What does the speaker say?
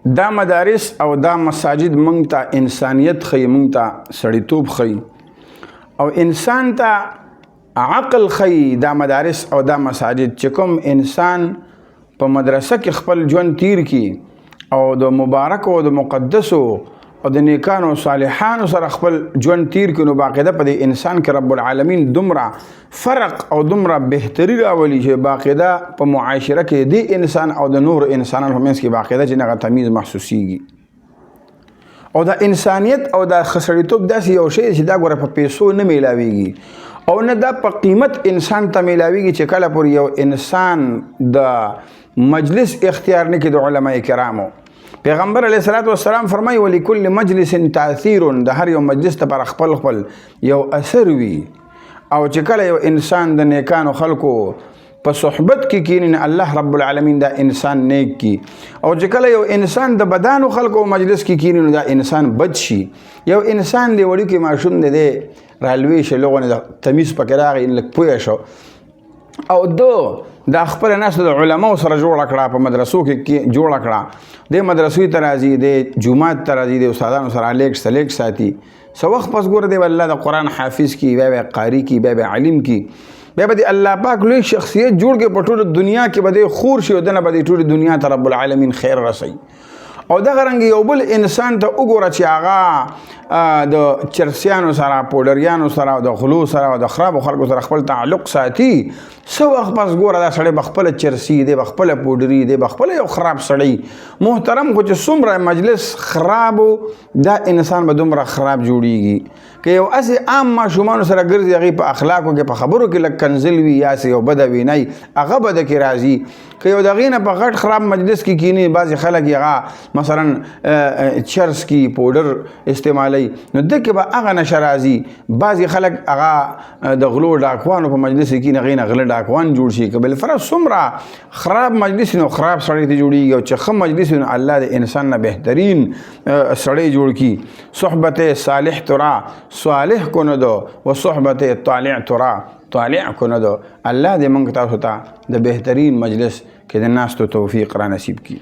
دا مدارس او دا مساجد مونږ ته انسانیت ښیي، مونږ ته سړیتوب ښیي او انسان ته عقل ښیي. دا مدارس او دا مساجد چې کوم انسان په مدرسه کې خپل ژوند تیر کی او د مبارکو او د مقدسو او د نیکانو صالحانو سره خپل ژوند تیر کړي، نو باقاعده په دې انسان کې رب العالمین دومره فرق او دومره بهتري راولي چې باقاعده په معاشره کې دې انسان او د نور انسانانو په منځ کې باقاعده چې هغه تمیز محسوسیږي. او د انسانیت او د خسړیتوب داسې یو شی چې دا ګوره په پیسو نه میلاویږي او نه دا په قیمت انسان ته میلاویږي چې کله پورې یو انسان د مجلس اختیار نه کړي د علماء کرامو. پیغمبر علیه الصلاۃ والسلام فرمایي ولکل مجلس تاثیر، د هر یو مجلس لپاره خپل خپل یو اثر وي. او چې کله یو انسان د نیکانو خلکو په صحبت کې کینی، الله رب العالمین دا انسان نیک کی. او چې کله یو انسان د بدانو خلکو مجلس کې کینی، نو دا انسان بد شي. یو انسان دی وړي کې ماشوم دی رالوي شي لغونه د تمیز پکې راغی لک پوه شو او دو دا خپل ناس د علماو سره جوړ کړه، په مدرسو کې جوړ کړه، د مدرسې ته راځي، د جمعات ته راځي، د استادانو سره لیک ساتي. څه وخت پس ګوره دی والله د قرآن حافظ کی، بیا قاری کی، بیا علم کی، بیا به د الله پاک لوی شخصیت جوړ کې په ټوله دنیا کې به د خور شي او دنه به د ټوله دنیا ته رب العالمین خیر رسي. او دغه رنګ یو بل انسان ته وګوره چې هغه د چرسیانو سره، پوډریانو سره، د غلو سره او د خرابو خلکو سره خپل تعلق ساتي. څه وخت پس ګوره دا سړی بخپله چرسي دی، بخپله پوډري دی، بخپله یو خراب سړی محترم. خو چې څومره مجلس خرابو دا انسان به دومره خراب جوړیږي. که یو اسې عام ماشومانو سره ګرځي، هغې په اخلاقو کې په خبرو کې لږ کنزل وي یا سې یو بده وینی هغه بده کې راځي. که یو د هغې نه په غټ خراب مجلس کې کینی، بعضې خلک هغه مثلا چرس کی پوډر استعمالی، نو دکې به هغه نشه راځي. بعضې خلک هغه د غلو ډاکوانو په مجلس کې کیني، هغې نه غله ډاکوان جوړ شي. که بالفرض څومره خراب مجلس نو خراب سړی ته جوړیږي، او چې ښه مجلس نو الله د انسان نه بهترین سړی جوړ کی. صحبت صالح ترا صالح کندو و صحبت طالع ترا طالع کندو. الله دې موږ تاسو ته د بهترین مجلس کې د ناستو توفیق را نصیب کی.